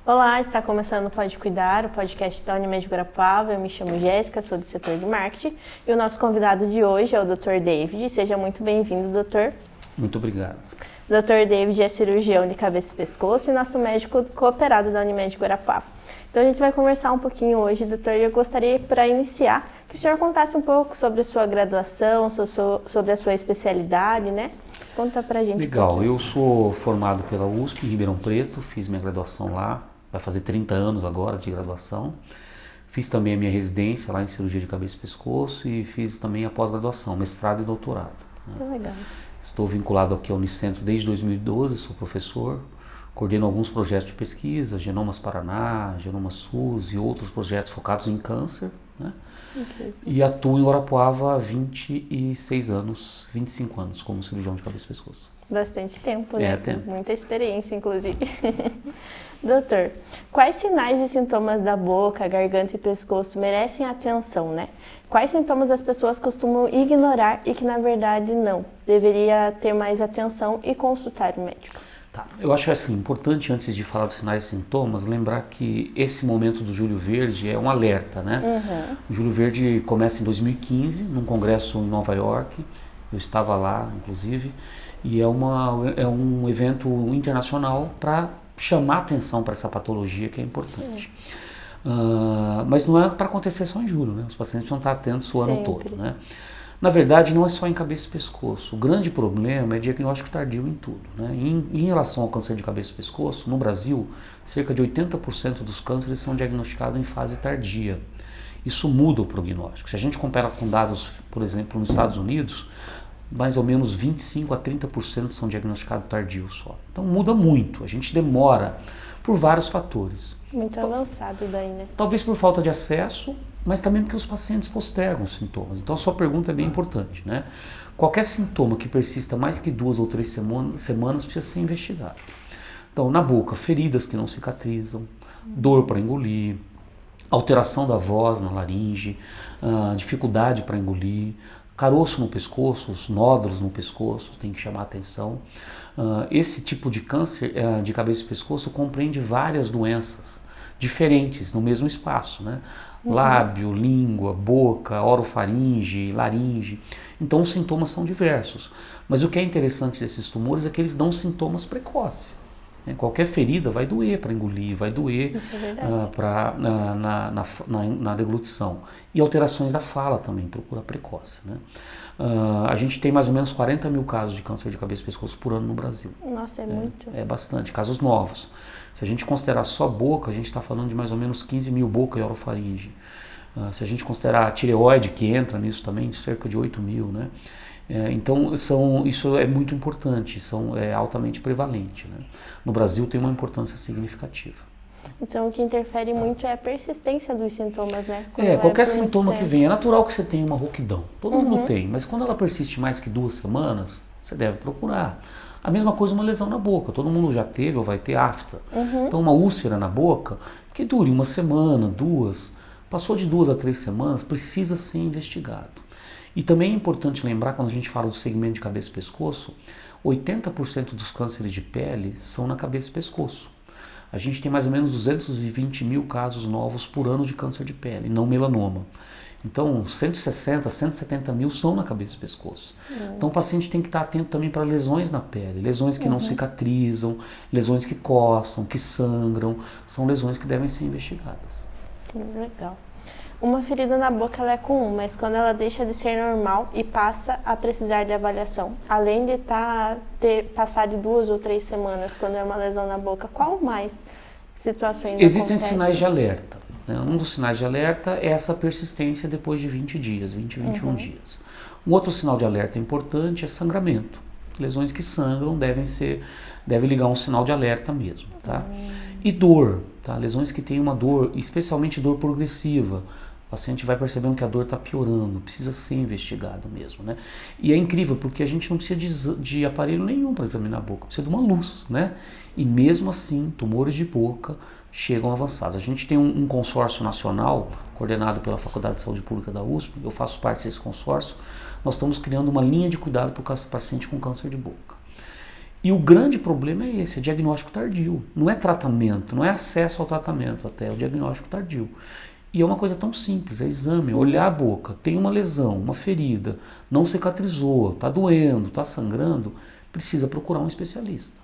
Olá, está começando o Pode Cuidar, o podcast da Unimed Guarapava. Eu me chamo Jéssica, sou do setor de marketing e o nosso convidado de hoje é o Dr. David. Seja muito bem-vindo, doutor. Muito obrigado. Dr. David é cirurgião de cabeça e pescoço e nosso médico cooperado da Unimed Guarapava. Então a gente vai conversar um pouquinho hoje, doutor, e eu gostaria, para iniciar, que o senhor contasse um pouco sobre a sua graduação, sobre a sua especialidade, né? Conta pra gente. Legal, eu sou formado pela USP, em Ribeirão Preto, fiz minha graduação lá, vai fazer 30 anos agora de graduação. Fiz também a minha residência lá em cirurgia de cabeça e pescoço e fiz também a pós-graduação, mestrado e doutorado. Que legal. Estou vinculado aqui ao Unicentro desde 2012, sou professor, coordeno alguns projetos de pesquisa, Genomas Paraná, Genomas SUS e outros projetos focados em câncer, né? Okay. E atuo em Guarapuava há 26 anos, 25 anos como cirurgião de cabeça e pescoço. Bastante tempo, né? Tempo. Muita experiência, inclusive. Doutor, quais sinais e sintomas da boca, garganta e pescoço merecem atenção, né? Quais sintomas as pessoas costumam ignorar e que, na verdade, não? Deveria ter mais atenção e consultar o médico. Tá. Eu acho assim, importante antes de falar dos sinais e sintomas, lembrar que esse momento do Julho Verde é um alerta, né? Uhum. O Julho Verde começa em 2015, num congresso em Nova York, eu estava lá, inclusive, e é um evento internacional para chamar atenção para essa patologia que é importante. Mas não é para acontecer só em julho, né? Os pacientes vão estar atentos o ano todo, né? Na verdade, não é só em cabeça e pescoço. O grande problema é diagnóstico tardio em tudo, né? Em relação ao câncer de cabeça e pescoço, no Brasil, cerca de 80% dos cânceres são diagnosticados em fase tardia. Isso muda o prognóstico. Se a gente compara com dados, por exemplo, nos Estados Unidos, mais ou menos 25 a 30% são diagnosticados tardios só. Então muda muito, a gente demora por vários fatores. Muito avançado daí, né? Talvez por falta de acesso, mas também porque os pacientes postergam os sintomas. Então a sua pergunta é bem importante, né? Qualquer sintoma que persista mais que 2 ou 3 semanas precisa ser investigado. Então na boca, feridas que não cicatrizam, dor para engolir, alteração da voz na laringe, dificuldade para engolir, caroço no pescoço, os nódulos no pescoço, tem que chamar a atenção. Esse tipo de câncer de cabeça e pescoço compreende várias doenças diferentes no mesmo espaço, né? Lábio, língua, boca, orofaringe, laringe. Então os sintomas são diversos. Mas o que é interessante desses tumores é que eles dão sintomas precoces. Qualquer ferida vai doer para engolir, vai doer na deglutição. E alterações da fala também, procura precoce, né? A gente tem mais ou menos 40 mil casos de câncer de cabeça e pescoço por ano no Brasil. Nossa, é muito. É bastante, casos novos. Se a gente considerar só boca, a gente está falando de mais ou menos 15 mil boca e orofaringe. Se a gente considerar a tireoide, que entra nisso também, cerca de 8 mil, né? Então isso é muito importante, é altamente prevalente, né? No Brasil tem uma importância significativa. Então o que interfere muito é a persistência dos sintomas, né? Qualquer sintoma que venha, é natural que você tenha uma rouquidão, todo mundo tem, mas quando ela persiste mais que 2 semanas, você deve procurar. A mesma coisa uma lesão na boca, todo mundo já teve ou vai ter afta. Então uma úlcera na boca, que dure 1 semana, 2, passou de 2 a 3 semanas, precisa ser investigado. E também é importante lembrar, quando a gente fala do segmento de cabeça e pescoço, 80% dos cânceres de pele são na cabeça e pescoço. A gente tem mais ou menos 220 mil casos novos por ano de câncer de pele, não melanoma. Então, 160, 170 mil são na cabeça e pescoço. Então, o paciente tem que estar atento também para lesões na pele, lesões que não cicatrizam, lesões que coçam, que sangram, são lesões que devem ser investigadas. Legal. Uma ferida na boca ela é comum, mas quando ela deixa de ser normal e passa a precisar de avaliação, além de passar de 2 ou 3 semanas quando é uma lesão na boca, qual mais situações Existem acontecem? sinais de alerta, né? Um dos sinais de alerta é essa persistência depois de 20 dias, 20, 21 dias. Um outro sinal de alerta importante é sangramento. Lesões que sangram deve ligar um sinal de alerta mesmo, tá? E dor, tá? Lesões que têm uma dor, especialmente dor progressiva. O paciente vai percebendo que a dor está piorando, precisa ser investigado mesmo, né? E é incrível porque a gente não precisa de aparelho nenhum para examinar a boca, precisa de uma luz, né? E mesmo assim, tumores de boca chegam avançados. A gente tem um consórcio nacional, coordenado pela Faculdade de Saúde Pública da USP, eu faço parte desse consórcio. Nós estamos criando uma linha de cuidado para o paciente com câncer de boca. E o grande problema é esse, é diagnóstico tardio. Não é tratamento, não é acesso ao tratamento até, é o diagnóstico tardio. E é uma coisa tão simples, é exame, Sim. olhar a boca, tem uma lesão, uma ferida, não cicatrizou, está doendo, está sangrando, precisa procurar um especialista.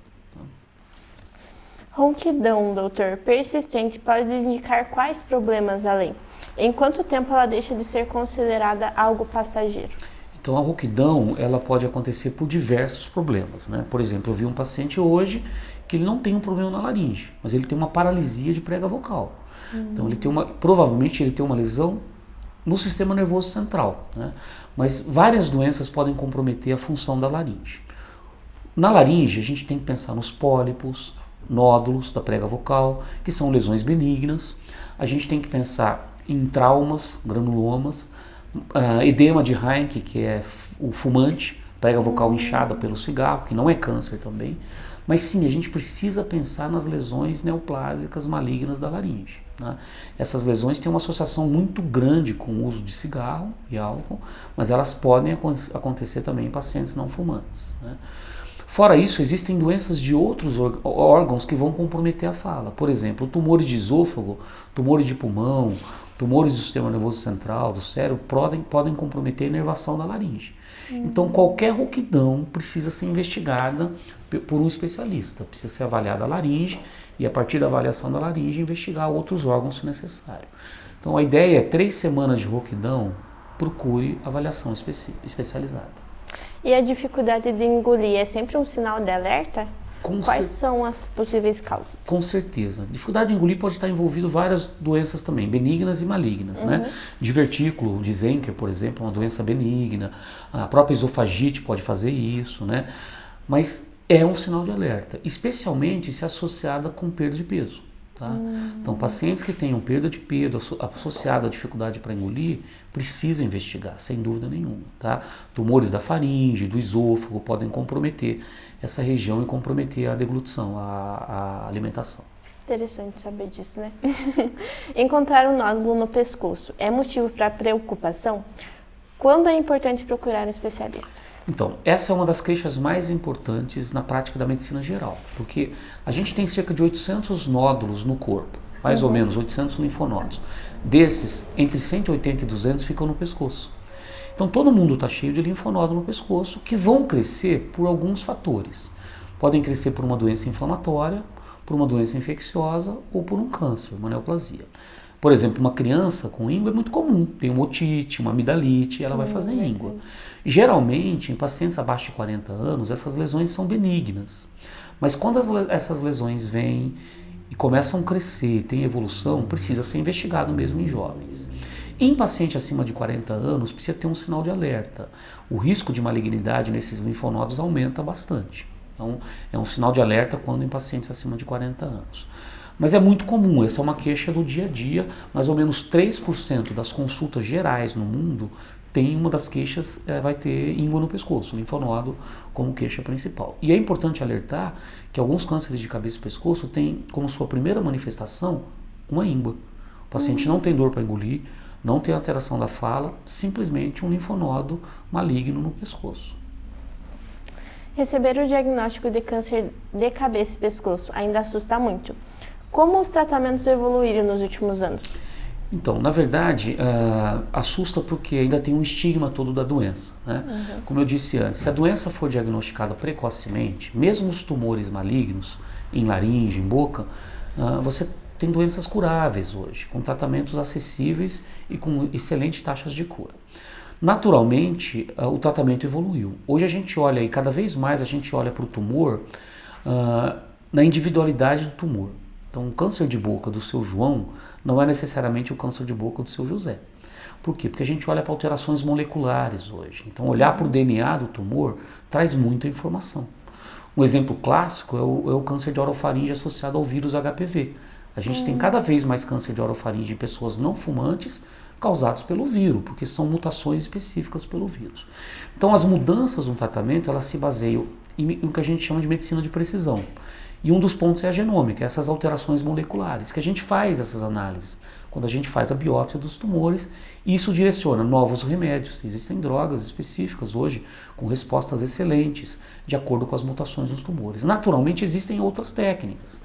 Ronquidão, doutor, persistente pode indicar quais problemas além? Em quanto tempo ela deixa de ser considerada algo passageiro? Então a rouquidão, ela pode acontecer por diversos problemas, né? Por exemplo, eu vi um paciente hoje que ele não tem um problema na laringe, mas ele tem uma paralisia de prega vocal. Então ele tem provavelmente ele tem uma lesão no sistema nervoso central, né? Mas várias doenças podem comprometer a função da laringe. Na laringe a gente tem que pensar nos pólipos, nódulos da prega vocal, que são lesões benignas. A gente tem que pensar em traumas, granulomas, edema de Heinck, que é o fumante, prega vocal inchada pelo cigarro, que não é câncer também. Mas sim, a gente precisa pensar nas lesões neoplásicas malignas da laringe, né? Essas lesões têm uma associação muito grande com o uso de cigarro e álcool, mas elas podem acontecer também em pacientes não fumantes, né? Fora isso, existem doenças de outros órgãos que vão comprometer a fala. Por exemplo, tumores de esôfago, tumores de pulmão, tumores do sistema nervoso central, do cérebro, podem comprometer a inervação da laringe. Então, qualquer rouquidão precisa ser investigada por um especialista. Precisa ser avaliada a laringe e, a partir da avaliação da laringe, investigar outros órgãos se necessário. Então, a ideia é 3 semanas de rouquidão, procure avaliação especializada. E a dificuldade de engolir é sempre um sinal de alerta? Quais são as possíveis causas? Com certeza. Dificuldade de engolir pode estar envolvido várias doenças também, benignas e malignas, né? Divertículo de Zenker, por exemplo, é uma doença benigna. A própria esofagite pode fazer isso, né? Mas é um sinal de alerta, especialmente se associada com perda de peso. Tá? Então, pacientes que tenham perda de peso associada à dificuldade para engolir, precisa investigar, sem dúvida nenhuma. Tá? Tumores da faringe, do esôfago podem comprometer essa região e comprometer a deglutição, a alimentação. Interessante saber disso, né? Encontrar um nódulo no pescoço é motivo para preocupação? Quando é importante procurar um especialista? Então, essa é uma das queixas mais importantes na prática da medicina geral, porque a gente tem cerca de 800 nódulos no corpo, mais ou menos 800 linfonodos. Desses, entre 180 e 200 ficam no pescoço. Então, todo mundo está cheio de linfonódulo no pescoço, que vão crescer por alguns fatores. Podem crescer por uma doença inflamatória, por uma doença infecciosa ou por um câncer, uma neoplasia. Por exemplo, uma criança com íngua é muito comum, tem uma otite, uma amidalite, ela vai fazer íngua. Geralmente, em pacientes abaixo de 40 anos, essas lesões são benignas. Mas quando essas lesões vêm e começam a crescer, tem evolução, precisa ser investigado mesmo em jovens. Em paciente acima de 40 anos, precisa ter um sinal de alerta. O risco de malignidade nesses linfonodos aumenta bastante. Então, é um sinal de alerta quando em pacientes acima de 40 anos. Mas é muito comum, essa é uma queixa do dia a dia, mais ou menos 3% das consultas gerais no mundo tem uma das queixas, vai ter íngua no pescoço, linfonodo como queixa principal. E é importante alertar que alguns cânceres de cabeça e pescoço têm como sua primeira manifestação uma íngua. O paciente não tem dor para engolir, não tem alteração da fala, simplesmente um linfonodo maligno no pescoço. Receber o diagnóstico de câncer de cabeça e pescoço ainda assusta muito. Como os tratamentos evoluíram nos últimos anos? Então, na verdade, assusta porque ainda tem um estigma todo da doença, né? Como eu disse antes, se a doença for diagnosticada precocemente, mesmo os tumores malignos, em laringe, em boca, você tem doenças curáveis hoje, com tratamentos acessíveis e com excelentes taxas de cura. Naturalmente, o tratamento evoluiu. Hoje a gente olha, e cada vez mais a gente olha para o tumor na individualidade do tumor. Então, o câncer de boca do seu João não é necessariamente o câncer de boca do seu José. Por quê? Porque a gente olha para alterações moleculares hoje. Então, olhar para o DNA do tumor traz muita informação. Um exemplo clássico é o câncer de orofaringe associado ao vírus HPV. A gente tem cada vez mais câncer de orofaringe em pessoas não fumantes causados pelo vírus, porque são mutações específicas pelo vírus. Então, as mudanças no tratamento, elas se baseiam em o que a gente chama de medicina de precisão. E um dos pontos é a genômica, essas alterações moleculares, que a gente faz essas análises. Quando a gente faz a biópsia dos tumores, isso direciona novos remédios. Existem drogas específicas hoje com respostas excelentes, de acordo com as mutações nos tumores. Naturalmente, existem outras técnicas.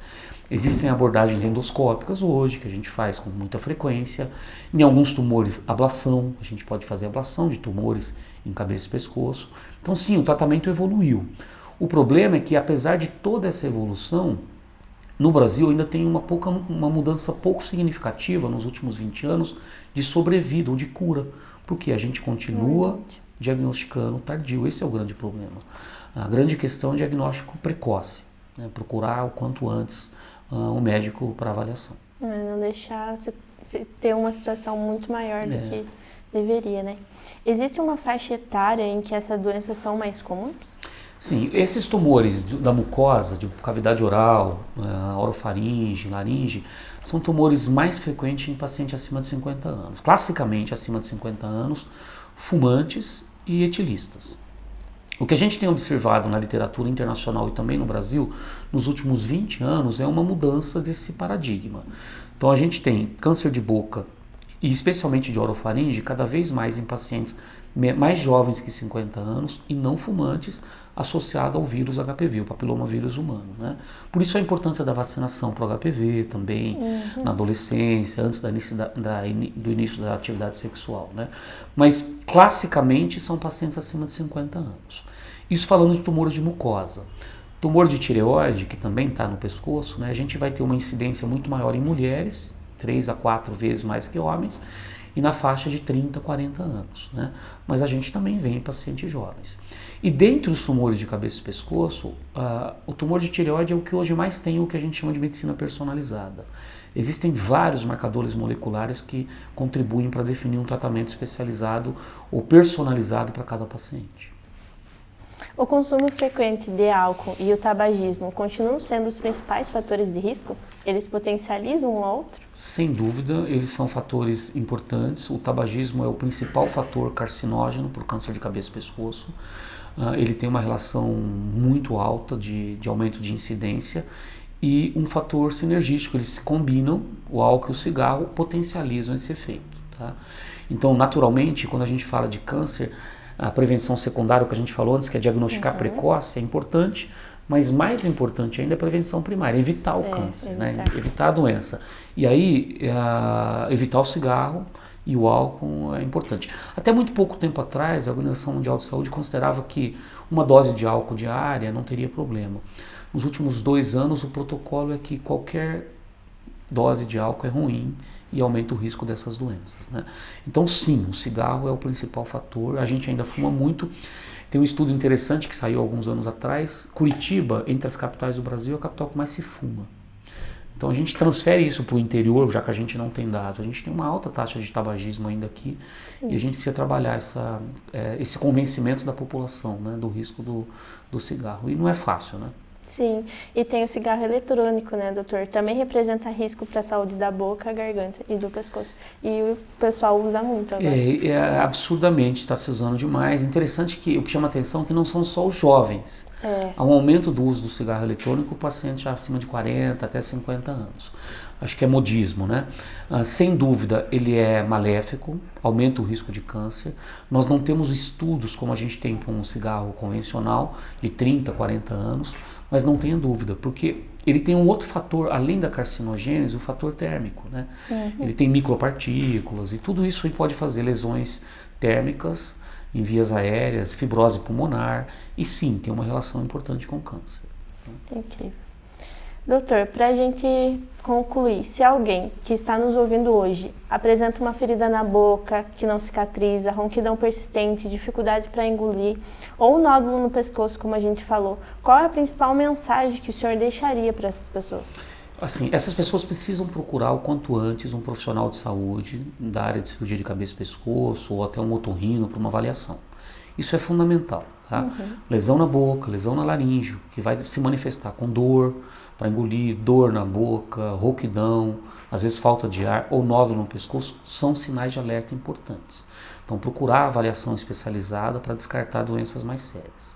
Existem abordagens endoscópicas hoje, que a gente faz com muita frequência. Em alguns tumores, ablação. A gente pode fazer ablação de tumores em cabeça e pescoço. Então, sim, o tratamento evoluiu. O problema é que, apesar de toda essa evolução, no Brasil ainda tem uma mudança pouco significativa nos últimos 20 anos de sobrevida ou de cura, porque a gente continua diagnosticando tardio. Esse é o grande problema. A grande questão é o diagnóstico precoce, né? Procurar o quanto antes um médico para avaliação. Não deixar se ter uma situação muito maior do que deveria, né? Existe uma faixa etária em que essas doenças são mais comuns? Sim, esses tumores da mucosa, de cavidade oral, orofaringe, laringe, são tumores mais frequentes em pacientes acima de 50 anos. Classicamente, acima de 50 anos, fumantes e etilistas. O que a gente tem observado na literatura internacional e também no Brasil, nos últimos 20 anos, é uma mudança desse paradigma. Então a gente tem câncer de boca, e especialmente de orofaringe, cada vez mais em pacientes mais jovens que 50 anos e não fumantes, associado ao vírus HPV, o papilomavírus humano, né? Por isso a importância da vacinação para o HPV também, na adolescência, antes do início da atividade sexual, né? Mas classicamente são pacientes acima de 50 anos. Isso falando de tumores de mucosa. Tumor de tireoide, que também está no pescoço, né? A gente vai ter uma incidência muito maior em mulheres, 3 a 4 vezes mais que homens, e na faixa de 30 a 40 anos, né? Mas a gente também vê em pacientes jovens. E dentre os tumores de cabeça e pescoço, o tumor de tireoide é o que hoje mais tem o que a gente chama de medicina personalizada. Existem vários marcadores moleculares que contribuem para definir um tratamento especializado ou personalizado para cada paciente. O consumo frequente de álcool e o tabagismo continuam sendo os principais fatores de risco? Eles potencializam um ao outro? Sem dúvida, eles são fatores importantes. O tabagismo é o principal fator carcinógeno para o câncer de cabeça e pescoço. Ele tem uma relação muito alta de aumento de incidência e um fator sinergístico. Eles se combinam, o álcool e o cigarro potencializam esse efeito. Tá? Então, naturalmente, quando a gente fala de câncer, a prevenção secundária, o que a gente falou antes, que é diagnosticar precoce, é importante, mas mais importante ainda é a prevenção primária, evitar o câncer, né? Evitar a doença. E aí, evitar o cigarro e o álcool é importante. Até muito pouco tempo atrás, a Organização Mundial de Saúde considerava que uma dose de álcool diária não teria problema. Nos últimos 2 anos, o protocolo é que qualquer dose de álcool é ruim e aumenta o risco dessas doenças, né? Então sim, o cigarro é o principal fator, a gente ainda fuma muito. Tem um estudo interessante que saiu alguns anos atrás, Curitiba, entre as capitais do Brasil, é a capital que mais se fuma. Então a gente transfere isso para o interior, já que a gente não tem dados. A gente tem uma alta taxa de tabagismo ainda aqui, e a gente precisa trabalhar esse convencimento da população, né, do risco do cigarro. E não é fácil, né? Sim, e tem o cigarro eletrônico, né, doutor? Também representa risco para a saúde da boca, garganta e do pescoço. E o pessoal usa muito agora. Absurdamente, está se usando demais. Interessante que o que chama atenção é que não são só os jovens. Há um aumento do uso do cigarro eletrônico, paciente acima de 40 até 50 anos. Acho que é modismo, né? Sem dúvida, ele é maléfico, aumenta o risco de câncer. Nós não temos estudos como a gente tem com um cigarro convencional de 30, 40 anos, mas não tenha dúvida, porque ele tem um outro fator, além da carcinogênese, o fator térmico, né? Ele tem micropartículas e tudo isso aí pode fazer lesões térmicas em vias aéreas, fibrose pulmonar, e sim, tem uma relação importante com o câncer. Incrível. Doutor, para a gente concluir, se alguém que está nos ouvindo hoje apresenta uma ferida na boca que não cicatriza, ronquidão persistente, dificuldade para engolir ou um nódulo no pescoço, como a gente falou, qual é a principal mensagem que o senhor deixaria para essas pessoas? Assim, essas pessoas precisam procurar o quanto antes um profissional de saúde da área de cirurgia de cabeça e pescoço ou até um otorrino para uma avaliação. Isso é fundamental. Tá? Lesão na boca, lesão na laringe, que vai se manifestar com dor para engolir, dor na boca, rouquidão, às vezes falta de ar ou nódulo no pescoço, são sinais de alerta importantes. Então procurar avaliação especializada para descartar doenças mais sérias.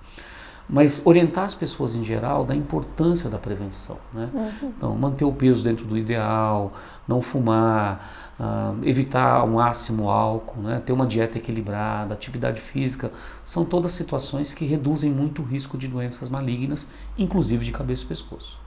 mas orientar as pessoas em geral da importância da prevenção, né? Então, manter o peso dentro do ideal, não fumar, evitar ao máximo o álcool, né? Ter uma dieta equilibrada, atividade física, são todas situações que reduzem muito o risco de doenças malignas, inclusive de cabeça e pescoço.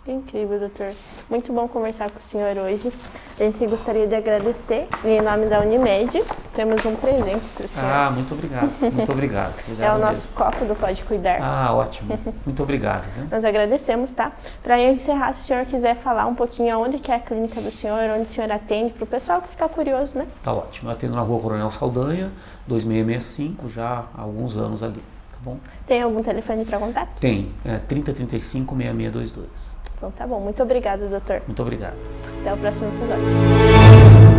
Incrível, doutor. Muito bom conversar com o senhor hoje. A gente gostaria de agradecer em nome da Unimed. Temos um presente para o senhor. Muito obrigado. Muito obrigado. É o nosso copo do Pode Cuidar. Ótimo. Muito obrigado. Né? Nós agradecemos, tá? Para encerrar, se o senhor quiser falar um pouquinho onde que é a clínica do senhor, onde o senhor atende, para o pessoal que fica curioso, né? Tá ótimo. Eu atendo na Rua Coronel Saldanha, 2665, já há alguns anos ali. Tá bom? Tem algum telefone para contato? Tem. 3035 6622. Então tá bom. Muito obrigada, doutor. Muito obrigado. Até o próximo episódio.